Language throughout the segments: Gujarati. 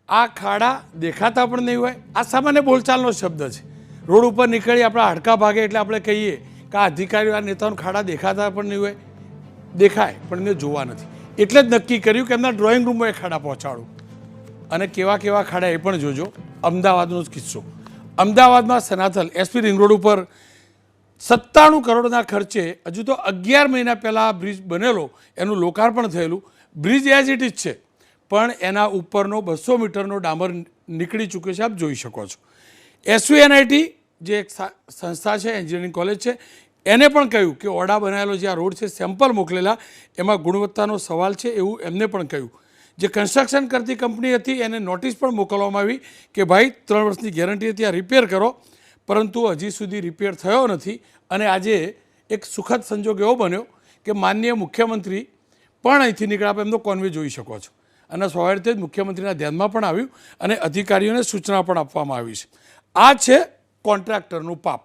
આ ખાડા દેખાતા પણ નહીં હોય। આ સામાન્ય બોલચાલનો શબ્દ છે। રોડ ઉપર નીકળી આપણા હાડકા ભાગે એટલે આપણે કહીએ કે આ અધિકારીઓ આ નેતાઓને ખાડા દેખાતા પણ નહીં હોય, દેખાય પણ એમને જોવા નથી। એટલે જ નક્કી કર્યું કે એમના ડ્રોઈંગ રૂમમાં એ ખાડા પહોંચાડું। અને કેવા કેવા ખાડા એ પણ જોજો। અમદાવાદનો જ કિસ્સો, અમદાવાદમાં સનાથલ એસપી રિંગ રોડ ઉપર 97 કરોડના ખર્ચે હજુ તો 11 મહિના પહેલાં બ્રિજ બનેલો, એનું લોકાર્પણ થયેલું। બ્રિજ એઝ ઇટ ઇઝ છે, પણ એના ઉપરનો 200 મીટરનો ડામર નીકળી ચૂક્યો છે, આપ જોઈ શકો છો। એસવીએનઆઈટી જે એક સંસ્થા છે, એન્જિનિયરિંગ કોલેજ છે, એને પણ કહ્યું કે ઓરડા બનાવેલો જે આ રોડ છે, સેમ્પલ મોકલેલા, એમાં ગુણવત્તાનો સવાલ છે એવું એમને પણ કહ્યું। જે કન્સ્ટ્રક્શન કરતી કંપની હતી એને નોટિસ પણ મોકલવામાં આવી કે ભાઈ 3 વર્ષની ગેરંટી હતી, આ રિપેર કરો, પરંતુ હજી સુધી રિપેર થયો નથી। અને આજે એક સુખદ સંજોગ એવો બન્યો કે માનનીય મુખ્યમંત્રી પણ અહીંથી નીકળ્યા, આપ એમનો કોન્વે જોઈ શકો છો। અને સ્વાભાવિક રીતે જ મુખ્યમંત્રીના ધ્યાનમાં પણ આવ્યું અને અધિકારીઓને સૂચના પણ આપવામાં આવી છે। આ છે કોન્ટ્રાક્ટરનું પાપ।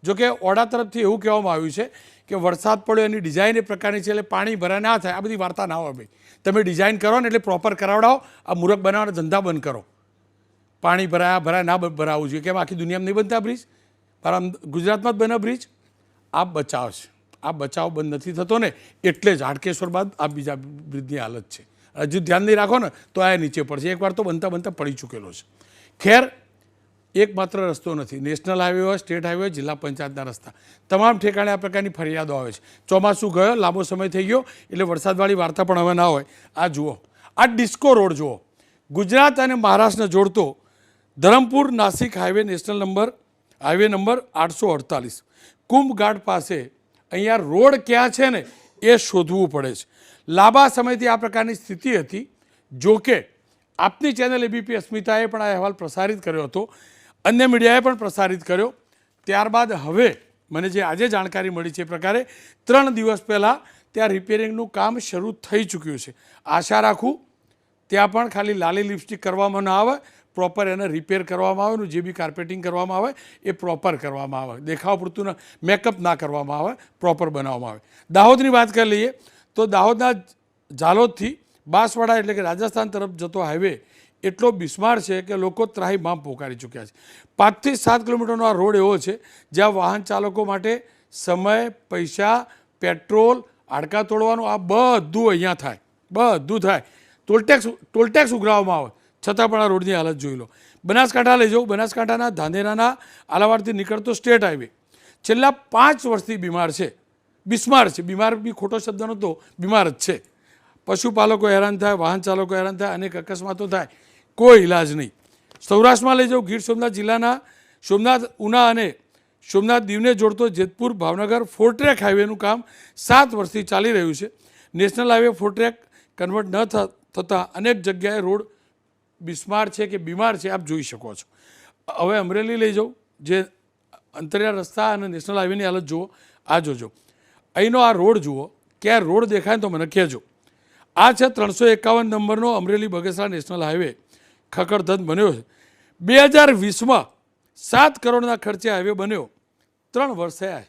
જોકે ઓડા તરફથી એવું કહેવામાં આવ્યું છે કે વરસાદ પડ્યો એની ડિઝાઇન એ પ્રકારની છે એટલે પાણી ભરાય ના થાય, આ બધી વાર્તા ના હોય ભાઈ। તમે ડિઝાઇન કરો ને એટલે પ્રોપર કરાવડાવો, આ મૂર્ખ બનાવવાના ધંધા બંધ કરો। પાણી ભરાય ના ભરાવવું જોઈએ, કેમ આખી દુનિયામાં નહીં બનતા બ્રિજ, પણ ગુજરાતમાં જ બને બ્રિજ। આ બચાવ છે, આ બચાવ બંધ નથી થતો ને એટલે જ હાડકેશ્વર બાદ આ બીજા બ્રિજની હાલત છે। હજુ ધ્યાન નહીં રાખો ને તો આ નીચે પડશે, એકવાર તો બનતા બનતા પડી ચૂકેલો છે। ખેર એકમાત્ર રસ્તો નથી, નેશનલ હાઈવે હોય, સ્ટેટ હાઈવે હોય, જિલ્લા પંચાયતના રસ્તા, તમામ ઠેકાણે આ પ્રકારની ફરિયાદો આવે છે। ચોમાસું ગયો, લાંબો સમય થઈ ગયો એટલે વરસાદવાળી વાર્તા પણ હવે ના હોય। આ જુઓ, આ ડિસ્કો રોડ જુઓ, ગુજરાત અને મહારાષ્ટ્રને જોડતો Dharampur Nashik highway, national highway number 848, કુંભઘાટ પાસે। અહીંયા રોડ ક્યાં છે ને એ શોધવું પડે છે। લાંબા સમયથી આ પ્રકારની સ્થિતિ હતી। જોકે આપની ચેનલ એબીપી અસ્મિતાએ પણ આ અહેવાલ પ્રસારિત કર્યો હતો, અન્ય મીડિયાએ પણ પ્રસારિત કર્યો। ત્યારબાદ હવે મને જે આજે જાણકારી મળી છે એ પ્રકારે 3 દિવસ પહેલાં ત્યાં રિપેરિંગનું કામ શરૂ થઈ ચૂક્યું છે। આશા રાખું ત્યાં પણ ખાલી લાલી લિપસ્ટિક કરવામાં ન આવે, પ્રોપર એને રિપેર કરવામાં આવે, જે બી કાર્પેટિંગ કરવામાં આવે એ પ્રોપર કરવામાં આવે, દેખાવ પૂરતું મેકઅપ ના કરવામાં આવે, પ્રોપર બનાવવામાં આવે। દાહોદની વાત કરી લઈએ તો દાહોદના ઝાલોદથી બાંસવાડા એટલે કે રાજસ્થાન તરફ જતો હાઈવે એટલો બિસ્માર છે કે લોકો ત્રાહિમામ પોકારી ચૂક્યા છે। 5 થી 7 કિલોમીટરનો આ રોડ એવો છે જ્યાં વાહન ચાલકો માટે સમય, પૈસા, પેટ્રોલ, હાડકા તોડવાનું આ બધું અહીંયા થાય, બધું થાય। ટોલટેક્સ ઉઘરાવવામાં આવે છતાં પણ આ રોડની હાલત જોઈ લો। બનાસકાંઠા લઈ જાઉં, બનાસકાંઠાના ધાનેરાના આલાવાડથી નીકળતો સ્ટેટ હાઈવે છેલ્લા 5 વર્ષથી બિસ્માર છે। બીમાર બી ખોટો શબ્દ નહોતો, બીમાર જ છે। પશુપાલકો હેરાન થાય, વાહન ચાલકો હેરાન થાય, અનેક અકસ્માતો થાય, કોઈ ઇલાજ નહીં। સૌરાષ્ટ્રમાં લઈ જાઉં, ગીર સોમનાથ જિલ્લાના સોમનાથ, ઉના અને સોમનાથ દીવને જોડતો જેતપુર ભાવનગર 4 ટ્રેક હાઈવેનું કામ 7 વર્ષથી ચાલી રહ્યું છે। નેશનલ હાઈવે 4 ટ્રેક કન્વર્ટ ન થતાં અનેક જગ્યાએ રોડ બિસ્માર છે કે બીમાર છે, આપ જોઈ શકો છો। હવે અમરેલી લઈ જાઉં, જે અંતરિયાળ રસ્તા અને નેશનલ હાઈવેની હાલત જુઓ, આ જોજો, અહીંનો આ રોડ જુઓ, ક્યાં રોડ દેખાય તો મને કહેજો। આ છે 351 નંબરનો અમરેલી બગસરા નેશનલ હાઈવે, ખખડધજ બન્યો છે। 2020માં 7 કરોડના ખર્ચે હાઈવે બન્યો, 3 વર્ષ થયા।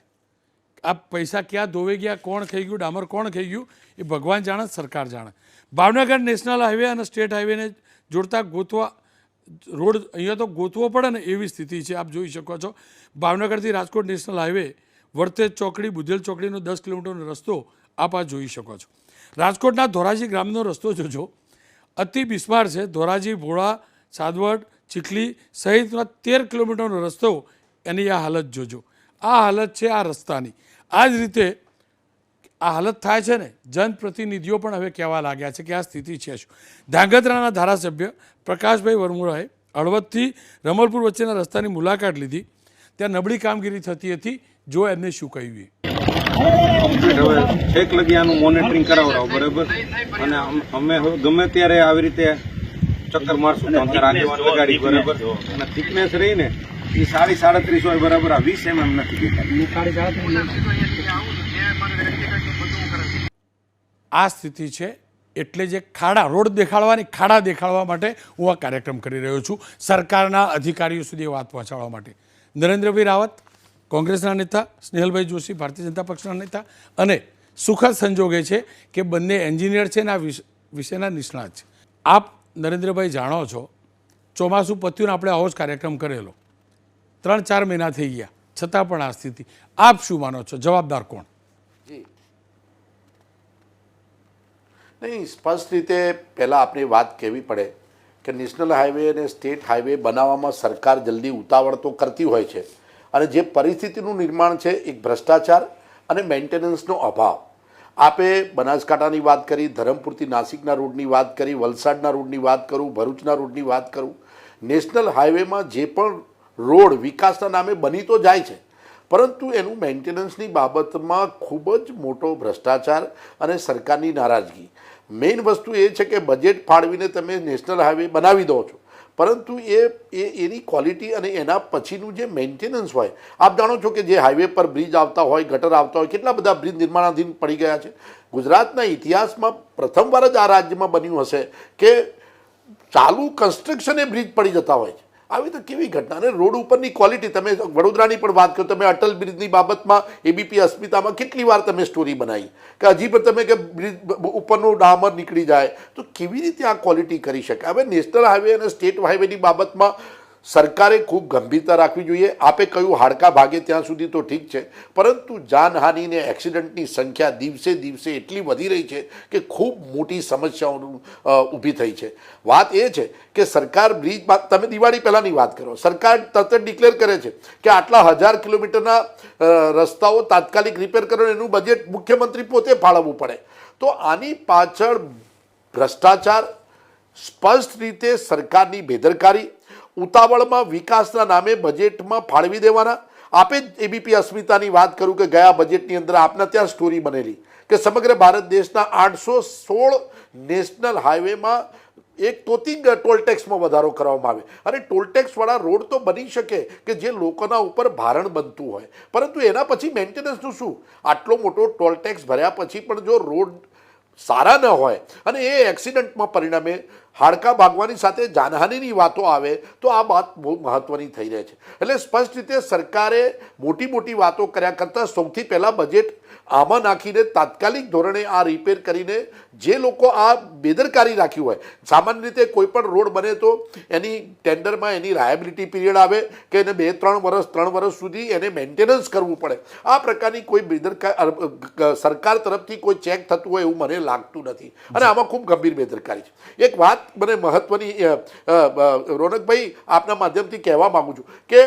આ પૈસા ક્યાં ધોવે ગયા, કોણ ખાઈ ગયું, ડામર કોણ ખાઈ ગયું એ ભગવાન જાણે, સરકાર જાણે। ભાવનગર નેશનલ હાઈવે અને સ્ટેટ હાઈવેને જોડતા ગોતવા રોડ અહીંયા તો ગોતવો પડે ને એવી સ્થિતિ છે, આપ જોઈ શકો છો। ભાવનગરથી રાજકોટ નેશનલ હાઈવે વર્તેજ ચોકડી, બુધેલ ચોકડીનો 10 કિલોમીટરનો રસ્તો આપ આ જોઈ શકો છો। રાજકોટના ધોરાજી ગ્રામનો રસ્તો જોજો, અતિ બિસ્માર છે। ધોરાજી, ભોળા, સાદવડ, ચીખલી સહિતના 13 કિલોમીટરનો રસ્તો, એની આ હાલત જોજો। આ હાલત છે આ રસ્તાની। આ જ રીતે આ હાલત થાય છે ને, જનપ્રતિનિધિઓ પણ હવે કહેવા લાગ્યા છે કે આ સ્થિતિ છે શું। ધ્રાંગધ્રાના ધારાસભ્ય પ્રકાશભાઈ વરમોરાએ હળવદથી રમલપુર વચ્ચેના રસ્તાની મુલાકાત લીધી, ત્યાં નબળી કામગીરી થતી હતી, જો એમને શું કહ્યું। હવે ઠેક લગી આનું મોનિટરિંગ કરાવડાવો, બરાબર, અને અમે ગમે ત્યારે આવી રીતે ચક્કર મારશું તો અંદર આગેવાન લગાડી, બરાબર, અને થિકનેસ રહી ને એ 37.5 હોય, બરાબર, આ 20 mm નથી દેખાતી। આ સ્થિતિ છે, એટલે જે ખાડા રોડ ખાડા દેખાડવા માટે હું આ કાર્યક્રમ કરી રહ્યો છું, સરકારના અધિકારીઓ સુધી વાત પહોંચાડવા માટે। નરેન્દ્રભાઈ રાવત કોંગ્રેસના નેતા, સ્નેહલભાઈ જોશી ભારતીય જનતા પક્ષના નેતા, અને સુખદ સંજોગે છે કે બંને એન્જિનિયર છે અને આ વિષયના નિષ્ણાત છે। આપ નરેન્દ્રભાઈ જાણો છો ચોમાસું પત્યું ને આપણે આવો જ કાર્યક્રમ કરેલો, 3-4 મહિના થઈ ગયા છતાં પણ આ સ્થિતિ. આપ શું માનો છો? જવાબદાર કોણ? જી નહીં, સ્પષ્ટ રીતે પહેલાં આપણે વાત કહેવી પડે કે નેશનલ હાઈવે અને સ્ટેટ હાઈવે બનાવવામાં સરકાર જલ્દી ઉતાવળ તો કરતી હોય છે, અને જે પરિસ્થિતિનું નિર્માણ છે એક ભ્રષ્ટાચાર અને મેન્ટેનન્સનો અભાવ. આપે બનાસકાંઠાની વાત કરી, ધરમપુરથી નાસિકના રોડની વાત કરી, વલસાડના રોડની વાત કરું, ભરૂચના રોડની વાત કરું. નેશનલ હાઈવેમાં જે પણ રોડ વિકાસના નામે બની તો જાય છે, પરંતુ એનું મેન્ટેનન્સની બાબતમાં ખૂબ જ મોટો ભ્રષ્ટાચાર અને સરકારની નારાજગી. મેઇન વસ્તુ એ છે કે બજેટ ફાળવીને તમે નેશનલ હાઈવે બનાવી દો છો, પરંતુ એની ક્વોલિટી અને એના પછીનું જે મેન્ટેનન્સ હોય, આપ જાણો છો કે જે હાઈવે પર બ્રિજ આવતા હોય, ગટર આવતા હોય, કેટલા બધા બ્રિજ નિર્માણાધીન પડી ગયા છે. ગુજરાતના ઇતિહાસમાં પ્રથમવાર જ આ રાજ્યમાં બન્યું હશે કે ચાલુ કન્સ્ટ્રક્શને બ્રિજ પડી જતા હોય છે. આવી તો કેવી ઘટના! અને રોડ ઉપરની ક્વોલિટી, તમે વડોદરાની પણ વાત કરો, તમે અટલ બ્રિજની બાબતમાં એબીપી અસ્મિતામાં કેટલી વાર તમે સ્ટોરી બનાવી કે હજી પણ તમે કે બ્રિજ ઉપરનું ડામર નીકળી જાય, તો કેવી રીતે આ ક્વોલિટી કરી શકાય? હવે નેશનલ હાઈવે અને સ્ટેટ હાઈવેની બાબતમાં સરકારે ખૂબ ગંભીરતા રાખવી જોઈએ. આપે કહ્યું હાડકા ભાગે ત્યાં સુધી તો ઠીક છે, પરંતુ જાનહાનિ ને એક્સિડન્ટની સંખ્યા દિવસે દિવસે એટલી વધી રહી છે કે ખૂબ મોટી સમસ્યાઓ ઊભી થઈ છે. વાત એ છે કે સરકાર બ્રિજ, તમે દિવાળી પહેલાંની વાત કરો, સરકાર તરત જ ડિક્લેર કરે છે કે આટલા 1000 કિલોમીટરના રસ્તાઓ તાત્કાલિક રિપેર કરો, એનું બજેટ મુખ્યમંત્રી પોતે ફાળવવું પડે. તો આની પાછળ ભ્રષ્ટાચાર, સ્પષ્ટ રીતે સરકારની બેદરકારી, ઉતાવળમાં વિકાસના નામે બજેટમાં ફાળવી દેવાના. આપે જ એબીપી અસ્મિતાની વાત કરું કે ગયા બજેટની અંદર આપના ત્યાં સ્ટોરી બનેલી કે સમગ્ર ભારત દેશના 816 નેશનલ હાઈવેમાં એક તોતિંગ ટોલ ટેક્સમાં વધારો કરવામાં આવે. અને ટોલ ટેક્સવાળા રોડ તો બની શકે કે જે લોકોના ઉપર ભારણ બનતું હોય, પરંતુ એના પછી મેન્ટેનન્સનું શું? આટલો મોટો ટોલ ટેક્સ ભર્યા પછી પણ જો રોડ સારા ન હોય અને એ એક્સિડન્ટમાં પરિણામે હાડકા ભાગવાની સાથે જાનહાનિની વાતો આવે, તો આ વાત બહુ મહત્ત્વની થઈ રહે છે. એટલે સ્પષ્ટ રીતે સરકારે મોટી મોટી વાતો કર્યા કરતાં સૌથી પહેલાં બજેટ આમાં નાખીને તાત્કાલિક ધોરણે આ રિપેર કરીને, જે લોકો આ બેદરકારી રાખી હોય, સામાન્ય રીતે કોઈ પણ રોડ બને તો એની ટેન્ડરમાં એની લાયબિલિટી પીરિયડ આવે કે એને 3 વર્ષ સુધી એને મેન્ટેનન્સ કરવું પડે. આ પ્રકારની કોઈ બેદરકારી સરકાર તરફથી કોઈ ચેક થતું હોય એવું મને લાગતું નથી, અને આમાં ખૂબ ગંભીર બેદરકારી છે. એક વાત મને મહત્વની રોનકભાઈ આપના માધ્યમથી કહેવા માગું છું કે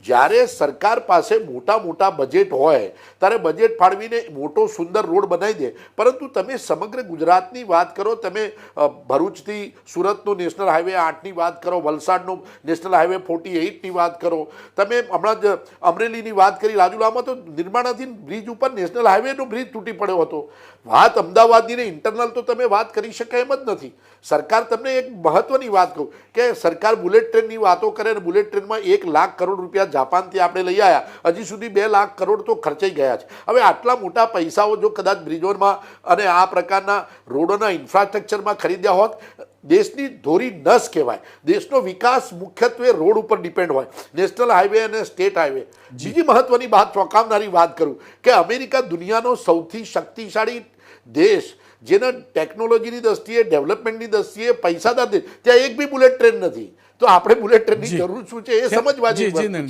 જ્યારે સરકાર પાસે મોટા બજેટ હોય ત્યારે બજેટ ફાળવીને મોટો સુંદર રોડ બનાવી દે, પરંતુ તમે સમગ્ર ગુજરાતની વાત કરો, તમે ભરૂચથી સુરતનો નેશનલ હાઈવે 8ની વાત કરો, વલસાડનો નેશનલ હાઈવે 48ની વાત કરો, તમે હમણાં જ અમરેલીની વાત કરી, રાજુલામાં તો નિર્માણાધીન બ્રિજ ઉપર નેશનલ હાઈવેનો બ્રિજ તૂટી પડ્યો હતો. વાત અમદાવાદની ને ઇન્ટરનલ તો તમે વાત કરી શકાય એમ જ નથી. સરકાર, તમને એક મહત્વની વાત કહું કે સરકાર બુલેટ ટ્રેનની વાતો કરે અને બુલેટ ટ્રેનમાં 1 લાખ કરોડ રૂપિયા જાપાનથી આપણે લઈ આવ્યા, હજી સુધી 2 લાખ કરોડ તો ખર્ચાઈ ગયા છે. હવે આટલા મોટા પૈસાઓ જો કદાચ બ્રિજોમાં અને આ પ્રકારના રોડોના ઇન્ફ્રાસ્ટ્રક્ચરમાં ખરીદ્યા હોત, દેશની ધોરી નસ કહેવાય. દેશનો વિકાસ મુખ્યત્વે રોડ ઉપર ડિપેન્ડ હોય, નેશનલ હાઈવે અને સ્ટેટ હાઈવે. બીજી મહત્વની વાત, ચોંકાવનારી વાત કરું કે અમેરિકા દુનિયાનો સૌથી શક્તિશાળી દેશ, જેના ટેકનોલોજીની દ્રષ્ટિએ, ડેવલપમેન્ટની દ્રષ્ટિએ પૈસાદાર દેશ, ત્યાં એક બી બુલેટ ટ્રેન નથી. તો આપણે બુલેટ ટ્રેનની જરૂર શું છે એ સમજવા જેવી.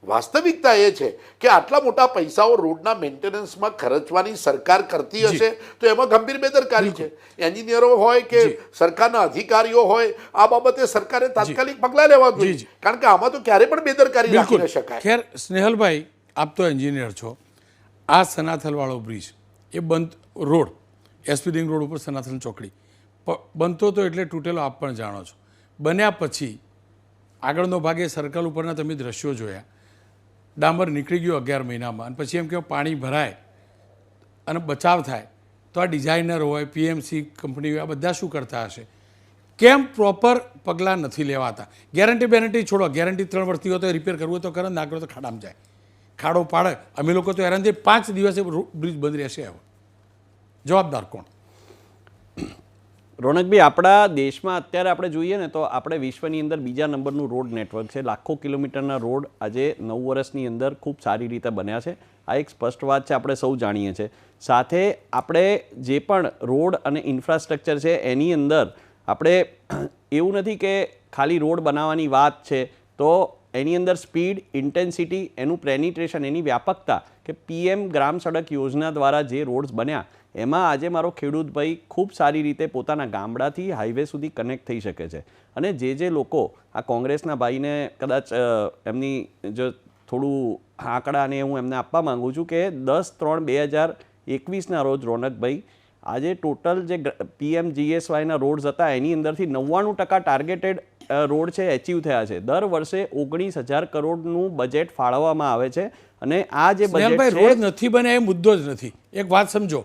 વાસ્તવિકતા એ છે કે આટલા મોટા પૈસાઓ રોડના મેન્ટેનન્સમાં ખર્ચવાની સરકાર કરતી હશે તો એમાં ગંભીર બેદરકારી છે. એન્જિનિયરો હોય કે સરકારના અધિકારીઓ હોય, આ બાબતે સરકારે તાત્કાલિક પગલાં લેવા જોઈએ, કારણ કે આમાં તો ક્યારે પણ બેદરકારી રાખી ન શકાય. ખેર સ્નેહલભાઈ, આપ તો એન્જિનિયર છો. આ સનાથલવાળો બ્રિજ, એ બંધ રોડ, એસપી રિંગ રોડ ઉપર સનાથલ ચોકડી બનતો હતો એટલે તૂટેલો આપ પણ જાણો છો. બન્યા પછી આગળનો ભાગે સર્કલ ઉપરના તમે દ્રશ્યો જોયા, ડામર નીકળી ગયો 11 મહિનામાં, અને પછી એમ કે પાણી ભરાય અને બચાવ થાય તો આ ડિઝાઇનર હોય, પીએમસી કંપની હોય, આ બધા શું કરતા હશે? કેમ પ્રોપર પગલાં નથી લેવાતા? ગેરંટી છોડો, ગેરંટી 3 વર્ષથી હોય તો રિપેર કરવું તો કરે, ના કરો તો ખાડામાં જાય, ખાડો પાડે. અમે લોકો તો હેરાન થઈ, 5 દિવસે બ્રિજ બંધ રહેશે. હવે જવાબદાર કોણ? રોનકભાઈ, આપણા દેશમાં અત્યારે આપણે જોઈએ ને તો આપણે વિશ્વની અંદર બીજા નંબરનું રોડ નેટવર્ક છે. લાખો કિલોમીટરના રોડ આજે 9 વર્ષની અંદર ખૂબ સારી રીતે બન્યા છે. આ એક સ્પષ્ટ વાત છે, આપણે સૌ જાણીએ છીએ. સાથે આપણે જે પણ રોડ અને ઇન્ફ્રાસ્ટ્રક્ચર છે એની અંદર આપણે એવું નથી કે ખાલી રોડ બનાવવાની વાત છે, તો એની અંદર સ્પીડ, ઇન્ટેન્સિટી, એનું પેનિટ્રેશન, એની વ્યાપકતા, કે PM ગ્રામ સડક યોજના દ્વારા જે રોડ્સ બન્યા એમાં આજે મારો ખેડૂત ભાઈ ખૂબ સારી રીતે પોતાના ગામડાથી હાઈવે સુધી કનેક્ટ થઈ શકે છે. અને જે લોકો આ કોંગ્રેસના ભાઈને કદાચ એમની જો થોડું આંકડાને હું એમને આપવા માગું છું કે 10/3/2021ના રોજ રોનકભાઈ આજે ટોટલ જે PMGSYના રોડ્સ હતા એની અંદરથી 99% ટાર્ગેટેડ રોડ છે એચીવ થયા છે. દર વર્ષે 19,000 કરોડનું બજેટ ફાળવવામાં આવે છે. અને આ જે બજેટ રોડ નથી બને એ મુદ્દો જ નથી. એક વાત સમજો,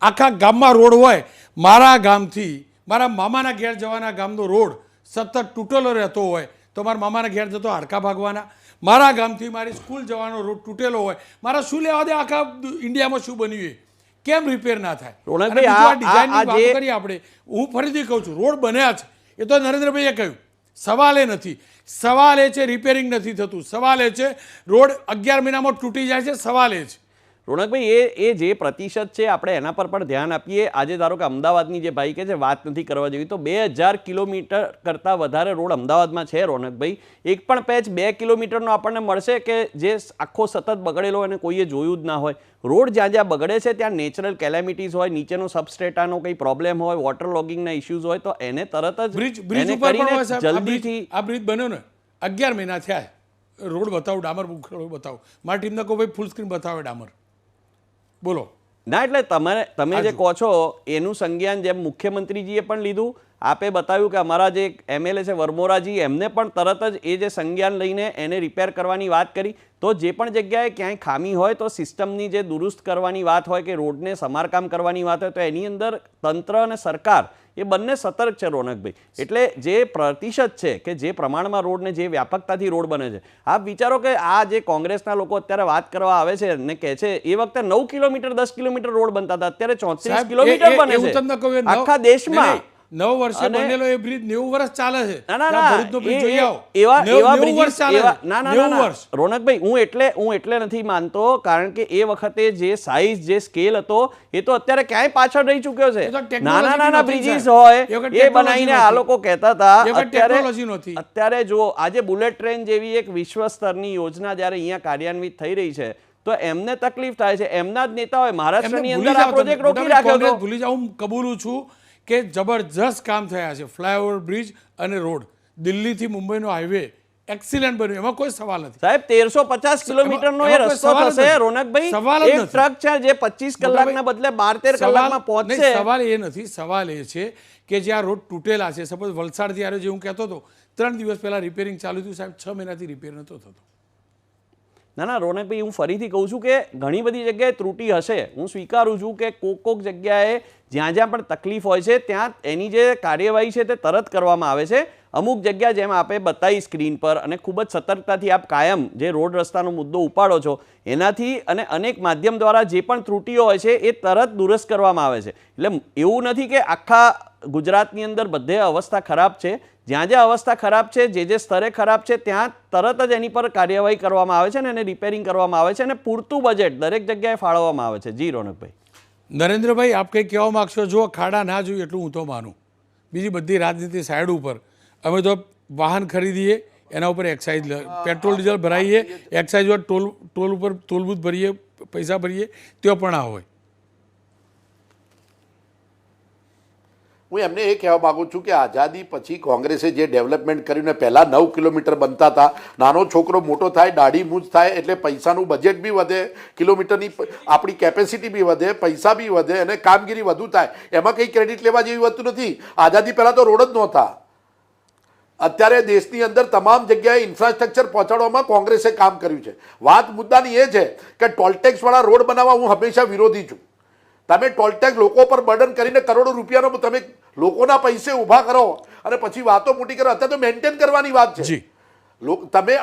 આખા ગામમાં રોડ હોય, મારા ગામથી મારા મામાના ઘેર જવાના ગામનો રોડ સતત તૂટેલો રહેતો હોય તો મારા મામાના ઘેર જતો હાડકા ભાગવાના. મારા ગામથી મારી સ્કૂલ જવાનો રોડ તૂટેલો હોય, મારા શું લેવા દે આખા ઇન્ડિયામાં શું બન્યું એ કેમ રિપેર ના થાય? ડિઝાઇનની વાત કરીએ આપણે, હું ફરીથી કહું છું, રોડ બન્યા છે એ તો નરેન્દ્રભાઈએ કહ્યું, સવાલ એ નથી. સવાલ એ છે રિપેરિંગ નથી થતું, સવાલ એ છે રોડ 11 મહિનામાં તૂટી જાય છે, સવાલ એ છે. રોનકભાઈ એ જે પ્રતિશત છે આપણે એના પર પણ ધ્યાન આપીએ. આજે ધારો કે અમદાવાદની જે ભાઈ કે છે વાત નથી કરવા જેવી, તો 2000 કિલોમીટર કરતાં વધારે રોડ અમદાવાદમાં છે રોનકભાઈ. એક પણ પેચ 2 કિલોમીટરનો આપણને મળશે કે જે આખો સતત બગડેલો અને કોઈએ જોયું જ ના હોય. રોડ જ્યાં જ્યાં બગડે છે ત્યાં નેચરલ કેલેમિટીઝ હોય, નીચેનો સબસ્ટ્રેટાનો કંઈ પ્રોબ્લેમ હોય, વોટર લોગિંગના ઇસ્યુઝ હોય, તો એને તરત જ બ્રિજ ઉપર જલ્દીથી આ બ્રિજ બન્યો ને 11 મહિના થયા, રોડ બતાવો, ડામર બતાવો. મારી ટીમને કહો ભાઈ ફૂલ સ્ક્રીન બતાવે ડામર, બોલો ના. એટલે તમે જે કહો છો એનું સંજ્ઞાન જેમ મુખ્યમંત્રીજીએ પણ લીધું, આપે બતાવ્યું કે અમારા જે MLA છે વર્મોરાજી, એમને પણ તરત જ એ જે સંજ્ઞાન લઈને એને રિપેર કરવાની વાત કરી. તો જે પણ જગ્યાએ ક્યાંય ખામી હોય તો સિસ્ટમની જે દુરુસ્ત કરવાની વાત હોય કે રોડને સમારકામ કરવાની વાત હોય તો એની અંદર તંત્ર અને સરકાર એ બંને સતર્ક છે રોનકભાઈ. એટલે જે પ્રતિશત છે કે જે પ્રમાણમાં રોડને જે વ્યાપકતાથી રોડ બને છે, આપ વિચારો કે આ જે કોંગ્રેસના લોકો અત્યારે વાત કરવા આવે છે અને કહે છે એ વખતે 9 કિલોમીટર 10 કિલોમીટર રોડ બનતા હતા, અત્યારે 34 કિલોમીટર બને છે આખા દેશમાં. 9 વર્ષે બનેલો એ બ્રિજ 90 વર્ષ ચાલે છે. રોનકભાઈ હું એટલે નથી માનતો, કારણ કે એ વખતે જે સાઇઝ જે સ્કેલ હતો એ તો અત્યારે ક્યાંય પાછળ રહી ચૂક્યો છે. નાના બ્રિજીસ હોય એ બનાવીને આ લોકો કહેતા હતા. અત્યારે જો આજે બુલેટ ટ્રેન જેવી એક વિશ્વ સ્તરની યોજના જ્યારે અહીંયા કાર્યાન્વિત થઈ રહી છે તો એમને તકલીફ થાય છે. એમના જ નેતા હોય મહારાષ્ટ્રની અંદર આ પ્રોજેક્ટ રોકી રાખ્યો હતો. ભૂલી જાઉં, હું કબૂલું છું કે જબરજસ્ત કામ થયા છે. ફ્લાયઓવર, બ્રિજ અને રોડ, દિલ્હીથી મુંબઈનો હાઈવે એક્સિલન્ટ બન્યો, એમાં કોઈ સવાલ નથી સાહેબ. 1350 કિલોમીટરનો એ રસ્તો થશે રોનકભાઈ. એક ટ્રક છે જે 25 કલાકના બદલે 12-13 કલાકમાં પહોંચશે. સવાલ એ નથી, સવાલ એ છે કે જે આ રોડ તૂટેલા છે, સપોઝ વલસાડથી જ્યારે જે હું કહેતો હતો 3 દિવસ પહેલા રિપેરિંગ ચાલુ થયું સાહેબ, 6 મહિનાથી રિપેર નહોતો થતો. ના રોનકભાઈ, હું ફરીથી કહું છું કે ઘણી બધી જગ્યાએ ત્રુટિ હશે, હું સ્વીકારું છું કે કોક જગ્યાએ જ્યાં જ્યાં પણ તકલીફ હોય છે ત્યાં એની જે કાર્યવાહી છે તે તરત કરવામાં આવે છે. અમુક જગ્યા જેમ આપે બતાવી સ્ક્રીન પર અને ખૂબ જ સતર્કતાથી આપ કાયમ જે રોડ રસ્તાનો મુદ્દો ઉપાડો છો એનાથી અને અનેક માધ્યમ દ્વારા જે પણ ત્રુટિઓ હોય છે એ તરત દુરસ્ત કરવામાં આવે છે. એટલે એવું નથી કે આખા ગુજરાતની અંદર બધે અવસ્થા ખરાબ છે. જ્યાં જ્યાં અવસ્થા ખરાબ છે, જે સ્તરે ખરાબ છે, ત્યાં તરત જ એની પર કાર્યવાહી કરવામાં આવે છે અને એને રિપેરિંગ કરવામાં આવે છે અને પૂરતું બજેટ દરેક જગ્યાએ ફાળવવામાં આવે છે. જી રોનકભાઈ. નરેન્દ્રભાઈ, આપ કંઈ કહેવા માગશો? જો ખાડા ના જોઈએ એટલું હું તો માનું, બીજી બધી રાજનીતિ સાઈડ ઉપર, અમે તો વાહન ખરીદીએ એના ઉપર એક્સાઇઝ, પેટ્રોલ ડીઝલ ભરાઈએ, એક્સાઇઝ ટોલ ઉપર ટોલબૂથ ભરીએ, પૈસા ભરીએ, તેઓ પણ આ હોય. હું એમને એ કહેવા માગું છું કે આઝાદી પછી કોંગ્રેસે જે ડેવલપમેન્ટ કર્યું ને, પહેલાં 9 કિલોમીટર બનતા હતા, નાનો છોકરો મોટો થાય, દાઢી મૂંછ થાય એટલે પૈસાનું બજેટ બી વધે, કિલોમીટરની આપણી કેપેસિટી બી વધે, પૈસા બી વધે અને કામગીરી વધુ થાય. એમાં કંઈ ક્રેડિટ લેવા જેવી વસ્તુ નથી. આઝાદી પહેલાં તો રોડ જ નહોતા. અત્યારે દેશની અંદર તમામ જગ્યાએ ઇન્ફ્રાસ્ટ્રક્ચર પહોંચાડવામાં કોંગ્રેસે કામ કર્યું છે. વાત મુદ્દાની એ છે કે ટોલટેક્સવાળા રોડ બનાવવા હું હંમેશા વિરોધી છું. તમે ટોલટેક્સ લોકો પર બર્ડન કરીને કરોડો રૂપિયાનો તમે લોકોના પૈસે ઊભા કરો અને પછી વાતો મોટી કરો. અત્યારે તો મેન્ટેન કરવાની વાત છે. તમે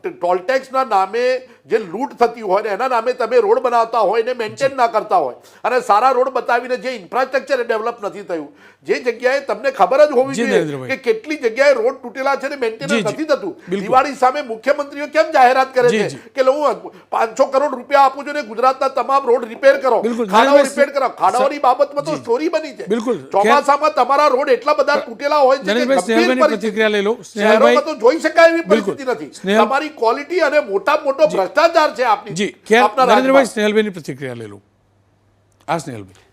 ટોલટેક્સના નામે જે લૂંટ થતી હોય ને એના નામે તમે રોડ બનાવતા હોય ને મેન્ટેન ના કરતા હોય અને સારા રોડ બતાવીને જે ઇન્ફ્રાસ્ટ્રક્ચર ડેવલપ નથી થયું, જે જગ્યાએ તમને ખબર જ હોવી જી જોઈએ નરેન્દ્રભાઈ. કે કેટલી જગ્યાએ રોડ તૂટેલા છે ને મેન્ટેનન્સ જી, જી. નથી થતું. બિલકુલ. દિવાળી સામે મુખ્યમંત્રીઓ કેમ જાહેરાત કરે જી, છે જી. કે હું 500 કરોડ રૂપિયા આપું છું ને ગુજરાતના તમામ રોડ રિપેર કરો, બિલકુલ. ખાડાઓ નરેન્દ્રભાઈ, રિપેર કરો. ખાડાઓની બાબતમાં તો જી. સ્ટોરી બની છે. બિલકુલ. ચોમાસામાં તમારા રોડ એટલા બધા તૂટેલા હોય છે કે નરેન્દ્રભાઈ, ગંભીર સ્નેહલભાઈની પરિસ્થિતિ. પ્રતિક્રિયા લઈ લો. શહેરોમાં તો જોઈ શકાય એવી બિલકુલ. પરિસ્થિતિ નથી. સ્નેહલ- તમારી ક્વોલિટી અને મોટો ભ્રષ્ટાચાર છે આપની જી ખેર આપના નરેન્દ્રભાઈ, રાજમાં. સ્નેહલભાઈની પ્રતિક્રિયા લઈ લો. આ સ્નેહલભાઈ.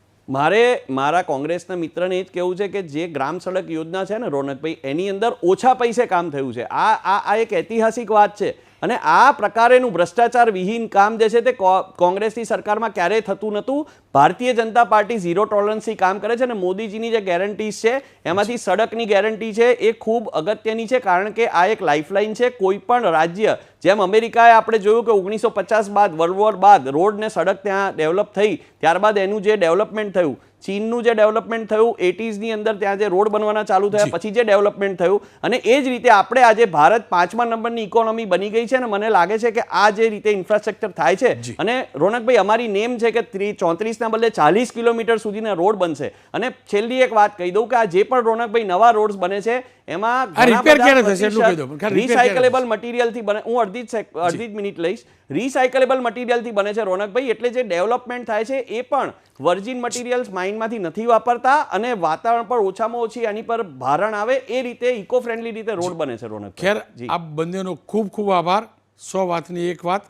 મારા કોંગ્રેસના મિત્રને એ જ કહેવું છે કે જે ગ્રામ સડક યોજના છે ને રોનકભાઈ, એની અંદર ઓછા પૈસે કામ થયું છે. આ એક ઐતિહાસિક વાત છે અને આ પ્રકારેનું ભ્રષ્ટાચાર વિહીન કામ જે છે તે કોંગ્રેસની સરકારમાં ક્યારેય થતું નહોતું. ભારતીય જનતા પાર્ટી ઝીરો ટોલરન્સથી કામ કરે છે અને મોદીજીની જે ગેરંટીઝ છે એમાંથી સડકની ગેરંટી છે એ ખૂબ અગત્યની છે, કારણ કે આ એક લાઇફલાઇન છે. કોઈ પણ રાજ્ય, જેમ અમેરિકાએ આપણે જોયું કે 1950 બાદ, વર્લ્ડ વોર બાદ રોડ ને સડક ત્યાં ડેવલપ થઈ, ત્યારબાદ એનું જે ડેવલપમેન્ટ થયું, ચીનનું જે ડેવલપમેન્ટ થયું 80s અંદર ત્યાં જે રોડ બનવાના ચાલુ થયા પછી જે ડેવલપમેન્ટ થયું, અને એ જ રીતે આપણે આજે ભારત 5મા નંબરની ઇકોનોમી બની ગઈ છે. અને મને લાગે છે કે આ જે રીતે ઇન્ફ્રાસ્ટ્રક્ચર થાય છે, અને રોનકભાઈ અમારી નેમ છે કે 34ના બદલે 40 કિલોમીટર સુધીના રોડ બનશે. અને છેલ્લી એક વાત કહી દઉં કે આ જે પણ રોનકભાઈ નવા રોડ્સ બને છે એમાં આ repair ક્યારે થશે એટલું કહી દો. repair ક્યારે રિસાયકલેબલ મટીરિયલથી બને. હું અડધી જ મિનિટ લઈશ. રિસાયકલેબલ મટીરિયલથી બને છે રોનકભાઈ, એટલે જે ડેવલપમેન્ટ થાય છે એ પણ વર્જિન મટીરિયલ્સ માઇનમાંથી નથી વાપરતા અને વાતાવરણ પર ઓછામાં ઓછી આની પર ભારણ આવે એ રીતે ઇકો ફ્રેન્ડલી રીતે રોડ બને છે રોનક. ખેર આ બંનેનો ખૂબ ખૂબ આભાર. 100 વાતની એક વાત,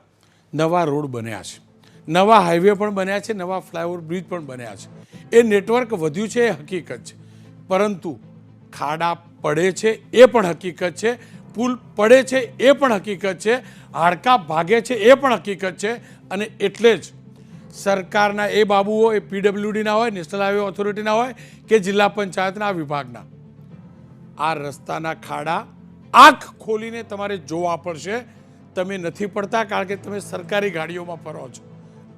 નવા રોડ બન્યા છે, નવા હાઈવે પણ બન્યા છે, નવા ફ્લાયઓવર બ્રિજ પણ બન્યા છે. એ નેટવર્ક વધ્યું છે એ હકીકત છે, પરંતુ ખાડા પડે છે એ પણ હકીકત છે, પુલ પડે છે એ પણ હકીકત છે, હાડકા ભાગે છે એ પણ હકીકત છે. અને એટલે જ સરકારના એ બાબુઓ, એ પીડબ્લ્યુડીના હોય, નેશનલ હાઈવે ઓથોરિટીના હોય કે જિલ્લા પંચાયતના વિભાગના, આ રસ્તાના ખાડા આંખ ખોલીને તમારે જોવા પડશે. તમે નથી પડતા કારણ કે તમે સરકારી ગાડીઓમાં ફરો છો.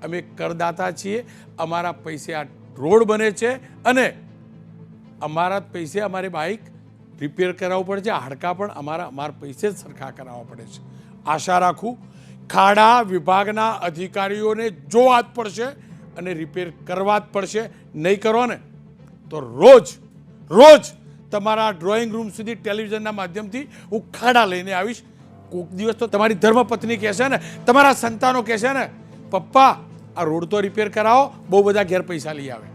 અમે કરદાતા છીએ, અમારા પૈસે આ રોડ બને છે અને અમારા જ પૈસે અમારે બાઇક રિપેર કરાવવું પડે છે, હાડકા પણ અમારા પૈસે જ સરખા કરાવવા પડે છે. આશા રાખું ખાડા વિભાગના અધિકારીઓને જોવા જ પડશે અને રિપેર કરવા જ પડશે. નહીં કરો ને તો રોજ તમારા ડ્રોઈંગ રૂમ સુધી ટેલિવિઝનના માધ્યમથી હું ખાડા લઈને આવીશ. કોઈક દિવસ તો તમારી ધર્મપત્ની કહેશે ને, તમારા સંતાનો કહેશે ને, પપ્પા આ રોડ તો રિપેર કરાવો, બહુ બધા ઘેર પૈસા લઈ આવે.